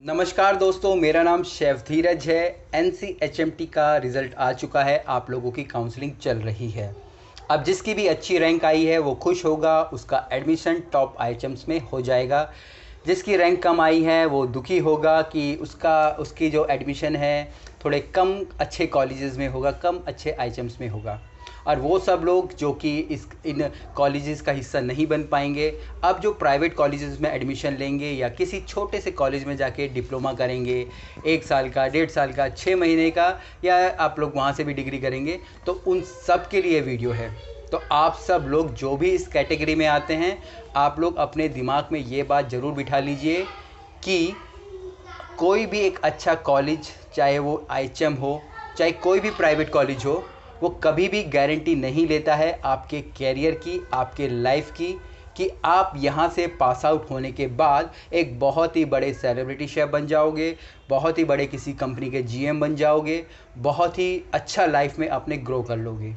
नमस्कार दोस्तों, मेरा नाम शेफ धीरज है। NCHMT का रिज़ल्ट आ चुका है। आप लोगों की काउंसलिंग चल रही है। अब जिसकी भी अच्छी रैंक आई है वो खुश होगा, उसका एडमिशन टॉप IHMs में हो जाएगा। जिसकी रैंक कम आई है वो दुखी होगा कि उसकी जो एडमिशन है थोड़े कम अच्छे कॉलेजेस में होगा, कम अच्छे IHMs में होगा। और वो सब लोग जो कि इन कॉलेजेस का हिस्सा नहीं बन पाएंगे, अब जो प्राइवेट कॉलेजेस में एडमिशन लेंगे या किसी छोटे से कॉलेज में जाके डिप्लोमा करेंगे, 1 साल का, 1.5 साल का, 6 महीने का, या आप लोग वहाँ से भी डिग्री करेंगे, तो उन सब के लिए वीडियो है। तो आप सब लोग जो भी इस कैटेगरी में आते हैं, आप लोग अपने दिमाग में ये बात ज़रूर बिठा लीजिए कि कोई भी एक अच्छा कॉलेज, चाहे वो IHM हो, चाहे कोई भी प्राइवेट कॉलेज हो, वो कभी भी गारंटी नहीं लेता है आपके कैरियर की, आपके लाइफ की, कि आप यहाँ से पास आउट होने के बाद एक बहुत ही बड़े सेलिब्रिटी शेफ बन जाओगे, बहुत ही बड़े किसी कंपनी के GM बन जाओगे, बहुत ही अच्छा लाइफ में अपने ग्रो कर लोगे।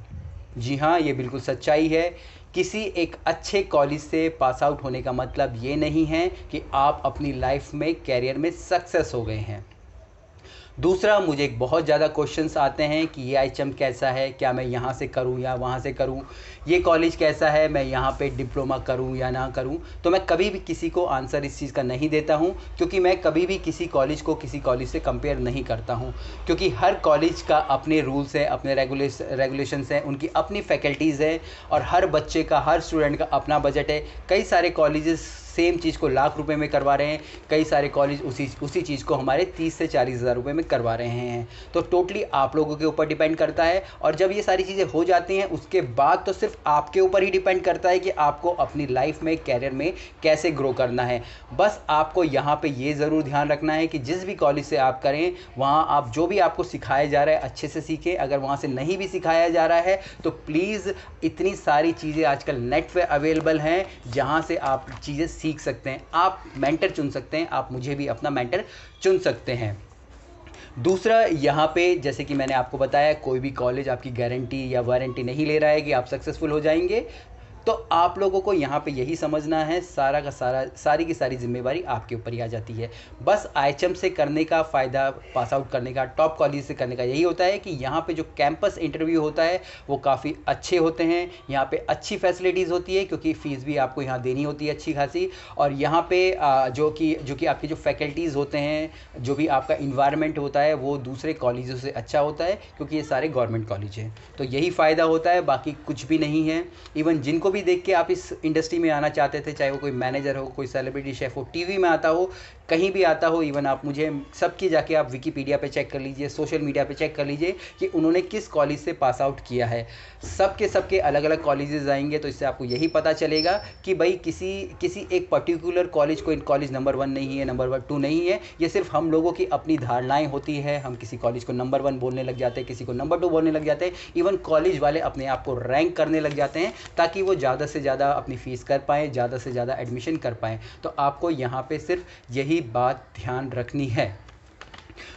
जी हाँ, ये बिल्कुल सच्चाई है। किसी एक अच्छे कॉलेज से पास आउट होने का मतलब ये नहीं है कि आप अपनी लाइफ में, कैरियर में सक्सेस हो गए हैं। दूसरा, मुझे बहुत ज़्यादा क्वेश्चंस आते हैं कि ये IHM कैसा है, क्या मैं यहाँ से करूँ या वहाँ से करूँ, ये कॉलेज कैसा है, मैं यहाँ पे डिप्लोमा करूँ या ना करूँ। तो मैं कभी भी किसी को आंसर इस चीज़ का नहीं देता हूँ, क्योंकि मैं कभी भी किसी कॉलेज को किसी कॉलेज से कंपेयर नहीं करता हूँ, क्योंकि हर कॉलेज का अपने रूल्स हैं, अपने रेगुलेशंस हैं, उनकी अपनी फैकल्टीज़ हैं, और हर बच्चे का, हर स्टूडेंट का अपना बजट है। कई सारे कॉलेजेस सेम चीज़ को लाख रुपए में करवा रहे हैं, कई सारे कॉलेज उसी चीज़ को हमारे 30 से 40 हज़ार रुपये में करवा रहे हैं। तो टोटली आप लोगों के ऊपर डिपेंड करता है। और जब ये सारी चीज़ें हो जाती हैं, उसके बाद तो सिर्फ आपके ऊपर ही डिपेंड करता है कि आपको अपनी लाइफ में, कैरियर में कैसे ग्रो करना है। बस आपको यहाँ पे ये ज़रूर ध्यान रखना है कि जिस भी कॉलेज से आप करें, वहाँ आप जो भी आपको सिखाया जा रहा है अच्छे से सीखें। अगर वहाँ से नहीं भी सिखाया जा रहा है तो प्लीज़, इतनी सारी चीज़ें आजकल नेट पे अवेलेबल हैं जहाँ से आप चीज़ें सीख सकते हैं। आप मेंटर चुन सकते हैं, आप मुझे भी अपना मेंटर चुन सकते हैं। दूसरा, यहाँ पे जैसे कि मैंने आपको बताया, कोई भी कॉलेज आपकी गारंटी या वारंटी नहीं ले रहा है कि आप सक्सेसफुल हो जाएंगे। तो आप लोगों को यहाँ पे यही समझना है, सारा का सारा, सारी की सारी जिम्मेवारी आपके ऊपर ही आ जाती है। बस IHM से करने का फ़ायदा, पास आउट करने का, टॉप कॉलेज से करने का यही होता है कि यहाँ पे जो कैंपस इंटरव्यू होता है वो काफ़ी अच्छे होते हैं। यहाँ पे अच्छी फैसिलिटीज़ होती है, क्योंकि फ़ीस भी आपको यहाँ देनी होती है अच्छी खासी। और यहाँ पे जो कि आपकी जो फैकल्टीज़ होते हैं, जो भी आपका इन्वायरमेंट होता है, वो दूसरे कॉलेजों से अच्छा होता है, क्योंकि ये सारे गवर्नमेंट कॉलेज हैं। तो यही फ़ायदा होता है, बाकी कुछ भी नहीं है। इवन जिनको भी देख के आप इस इंडस्ट्री में आना चाहते थे, चाहे वो कोई मैनेजर हो, कोई सेलिब्रिटी शेफ हो, टीवी में आता हो, कहीं भी आता हो, इवन आप मुझे सबकी जाके आप विकीपीडिया पे चेक कर लीजिए, सोशल मीडिया पे चेक कर लीजिए कि उन्होंने किस कॉलेज से पास आउट किया है। सबके अलग अलग कॉलेजेस आएंगे, तो इससे आपको यही पता चलेगा कि भाई किसी एक पर्टिकुलर कॉलेज को, इन कॉलेज नंबर 1 नहीं है, नंबर 2 नहीं है। ये सिर्फ हम लोगों की अपनी धारणाएं होती है। हम किसी कॉलेज को नंबर 1 बोलने लग जाते हैं, किसी को नंबर 2 बोलने लग जाते हैं। इवन कॉलेज वाले अपने आप को रैंक करने लग जाते हैं, ताकि वो ज़्यादा से ज़्यादा अपनी फ़ीस कर पाएँ, ज़्यादा से ज़्यादा एडमिशन कर पाएँ। तो आपको यहाँ पे सिर्फ यही बात ध्यान रखनी है।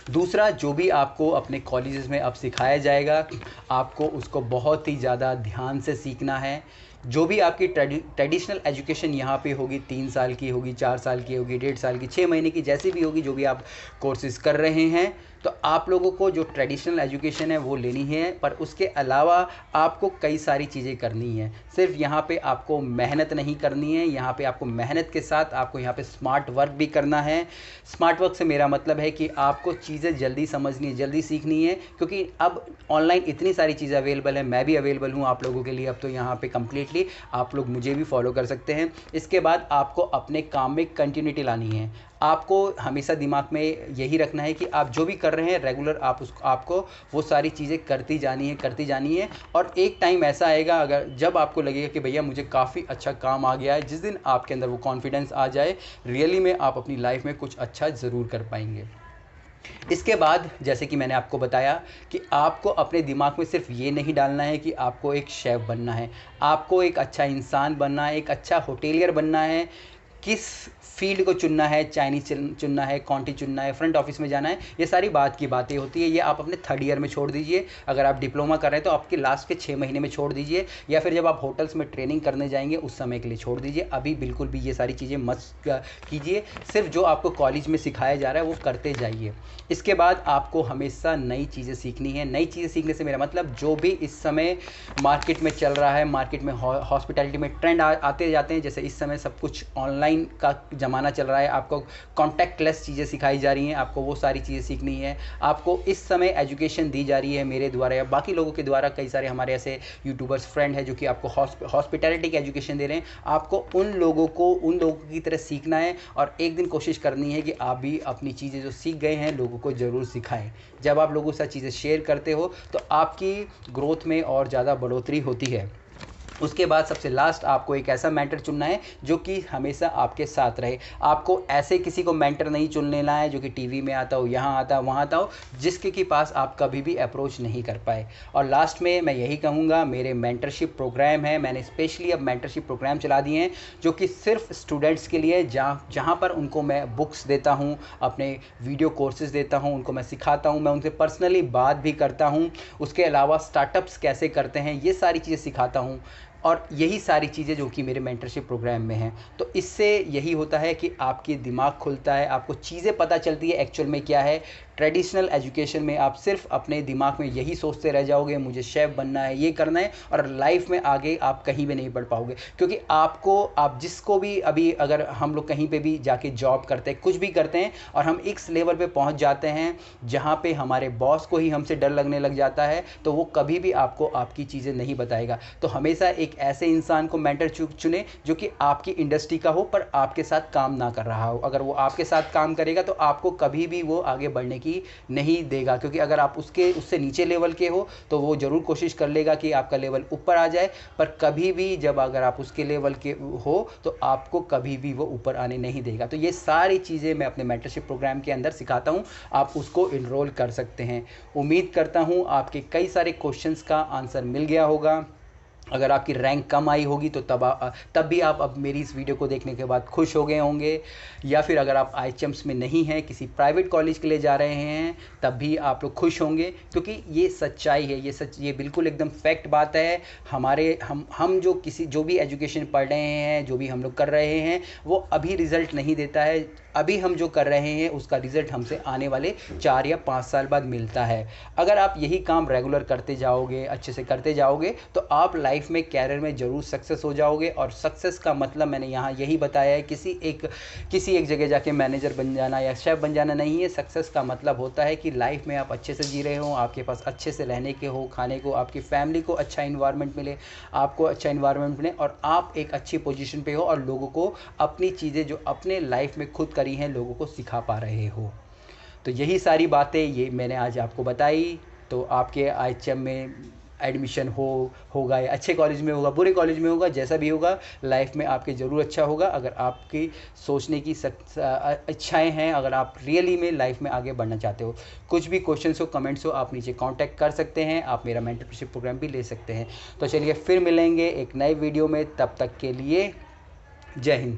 दूसरा, जो भी आपको अपने कॉलेजेस में अब सिखाया जाएगा, आपको उसको बहुत ही ज़्यादा ध्यान से सीखना है। जो भी आपकी ट्रेडिशनल एजुकेशन यहाँ पे होगी, 3 साल की होगी, 4 साल की होगी, 1.5 साल की, 6 महीने की, जैसी भी होगी, जो भी आप कोर्सेज़ कर रहे हैं, तो आप लोगों को जो ट्रेडिशनल एजुकेशन है वो लेनी है। पर उसके अलावा आपको कई सारी चीज़ें करनी है। सिर्फ यहाँ पे आपको मेहनत नहीं करनी है, यहाँ पे आपको मेहनत के साथ आपको यहाँ पे स्मार्ट वर्क भी करना है। स्मार्ट वर्क से मेरा मतलब है कि आपको चीज़ें जल्दी समझनी है, जल्दी सीखनी है, क्योंकि अब ऑनलाइन इतनी सारी चीज़ें अवेलेबल है। मैं भी अवेलेबल हूँ आप लोगों के लिए अब तो यहाँ पे कम्प्लीटली। आप लोग मुझे भी फॉलो कर सकते हैं। इसके बाद आपको अपने काम में कंटिन्यूटी लानी है। आपको हमेशा दिमाग में यही रखना है कि आप जो भी कर रहे हैं रेगुलर, आपको वो सारी चीज़ें करती जानी है। और एक टाइम ऐसा आएगा, अगर जब आपको लगेगा कि भैया मुझे काफ़ी अच्छा काम आ गया है, जिस दिन आपके अंदर वो कॉन्फिडेंस आ जाए, रियली में आप अपनी लाइफ में कुछ अच्छा ज़रूर कर पाएंगे। इसके बाद, जैसे कि मैंने आपको बताया, कि आपको अपने दिमाग में सिर्फ ये नहीं डालना है कि आपको एक शेफ़ बनना है, आपको एक अच्छा इंसान बनना है, एक अच्छा होटेलियर बनना है। किस फील्ड को चुनना है, चाइनीज़ चुनना है, क्वांटी चुनना है, फ्रंट ऑफिस में जाना है, ये सारी बात की बातें होती है। ये आप अपने थर्ड ईयर में छोड़ दीजिए। अगर आप डिप्लोमा कर रहे हैं तो आपके लास्ट के 6 महीने में छोड़ दीजिए, या फिर जब आप होटल्स में ट्रेनिंग करने जाएंगे उस समय के लिए छोड़ दीजिए। अभी बिल्कुल भी ये सारी चीज़ें मत कीजिए। सिर्फ जो आपको कॉलेज में सिखाया जा रहा है वो करते जाइए। इसके बाद आपको हमेशा नई चीज़ें सीखनी है। नई चीज़ें सीखने से मेरा मतलब जो भी इस समय मार्केट में चल रहा है, मार्केट में हॉस्पिटैलिटी में ट्रेंड आते जाते हैं। जैसे इस समय सब कुछ ऑनलाइन का ज़माना चल रहा है, आपको कॉन्टैक्टलेस चीज़ें सिखाई जा रही हैं, आपको वो सारी चीज़ें सीखनी है। आपको इस समय एजुकेशन दी जा रही है मेरे द्वारा या बाकी लोगों के द्वारा। कई सारे हमारे ऐसे यूट्यूबर्स फ्रेंड हैं जो कि आपको हॉस्पिटैलिटी की एजुकेशन दे रहे हैं। आपको उन लोगों की तरह सीखना है और एक दिन कोशिश करनी है कि आप भी अपनी चीज़ें जो सीख गए हैं लोगों को ज़रूर सिखाएं। जब आप लोगों से चीज़ें शेयर करते हो तो आपकी ग्रोथ में और ज़्यादा बढ़ोतरी होती है। उसके बाद सबसे लास्ट आपको एक ऐसा मेंटर चुनना है जो कि हमेशा आपके साथ रहे। आपको ऐसे किसी को मेंटर नहीं चुन लेना है जो कि टीवी में आता हो, यहाँ आता हो, वहाँ आता हो, जिसके के पास आप कभी भी अप्रोच नहीं कर पाए। और लास्ट में मैं यही कहूँगा, मेरे मेंटरशिप प्रोग्राम है, मैंने स्पेशली अब मेंटरशिप प्रोग्राम चला दिए हैं जो कि सिर्फ स्टूडेंट्स के लिए, जहाँ पर उनको मैं बुक्स देता हूँ, अपने वीडियो कोर्सेज देता हूँ, उनको मैं सिखाता हूँ, मैं उनसे पर्सनली बात भी करता हूँ। उसके अलावा स्टार्टअप्स कैसे करते हैं ये सारी चीज़ें सिखाता हूँ। और यही सारी चीज़ें जो कि मेरे मेंटरशिप प्रोग्राम में हैं। तो इससे यही होता है कि आपकी दिमाग खुलता है, आपको चीज़ें पता चलती है एक्चुअल में क्या है। ट्रेडिशनल एजुकेशन में आप सिर्फ अपने दिमाग में यही सोचते रह जाओगे, मुझे शेफ़ बनना है, ये करना है, और लाइफ में आगे आप कहीं भी नहीं बढ़ पाओगे। क्योंकि आप जिसको भी अभी, अगर हम लोग कहीं पे भी जाके जॉब करते हैं, कुछ भी करते हैं, और हम इस लेवल पे पहुंच जाते हैं जहां पे हमारे बॉस को ही हमसे डर लगने लग जाता है, तो वो कभी भी आपको आपकी चीज़ें नहीं बताएगा। तो हमेशा एक ऐसे इंसान को मेंटर चुने जो कि आपकी इंडस्ट्री का हो पर आपके साथ काम ना कर रहा हो। अगर वो आपके साथ काम करेगा तो आपको कभी भी वो आगे बढ़ने की नहीं देगा। क्योंकि अगर आप उससे नीचे लेवल के हो तो वो ज़रूर कोशिश कर लेगा कि आपका लेवल ऊपर आ जाए, पर कभी भी जब अगर आप उसके लेवल के हो तो आपको कभी भी वो ऊपर आने नहीं देगा। तो ये सारी चीज़ें मैं अपने मेंटरशिप प्रोग्राम के अंदर सिखाता हूँ, आप उसको इनरोल कर सकते हैं। उम्मीद करता हूँ आपके कई सारे क्वेश्चंस का आंसर मिल गया होगा। अगर आपकी रैंक कम आई होगी तो तब भी आप अब मेरी इस वीडियो को देखने के बाद खुश हो गए होंगे, या फिर अगर आप आईएचएम्स में नहीं हैं, किसी प्राइवेट कॉलेज के लिए जा रहे हैं, तब भी आप लोग खुश होंगे। क्योंकि ये सच्चाई है, ये बिल्कुल एकदम फैक्ट बात है। हम जो भी एजुकेशन पढ़ रहे हैं, जो भी हम लोग कर रहे हैं, वो अभी रिज़ल्ट नहीं देता है। अभी हम जो कर रहे हैं उसका रिज़ल्ट हमसे आने वाले 4 या 5 साल बाद मिलता है। अगर आप यही काम रेगुलर करते जाओगे, अच्छे से करते जाओगे, तो आप लाइफ में, कैरियर में ज़रूर सक्सेस हो जाओगे। और सक्सेस का मतलब मैंने यहाँ यही बताया है, किसी एक जगह जाके मैनेजर बन जाना या शेफ़ बन जाना नहीं है। सक्सेस का मतलब होता है कि लाइफ में आप अच्छे से जी रहे हो, आपके पास अच्छे से रहने के हो, खाने को, आपकी फैमिली को अच्छा इन्वायरमेंट मिले, आपको अच्छा इन्वायरमेंट मिले, और आप एक अच्छी पोजीशन पे हो और लोगों को अपनी चीज़ें जो अपने लाइफ में खुद करी हैं लोगों को सिखा पा रहे हो। तो यही सारी बातें ये मैंने आज आपको बताई। तो आपके आईएचएम में एडमिशन होगा या अच्छे कॉलेज में होगा, बुरे कॉलेज में होगा, जैसा भी होगा, लाइफ में आपके ज़रूर अच्छा होगा अगर आपकी सोचने की इच्छाएं हैं, अगर आप रियली में लाइफ में आगे बढ़ना चाहते हो। कुछ भी क्वेश्चंस हो, कमेंट्स हो, आप नीचे कांटेक्ट कर सकते हैं, आप मेरा मेंटरशिप प्रोग्राम भी ले सकते हैं। तो चलिए फिर मिलेंगे एक नए वीडियो में, तब तक के लिए जय हिंद।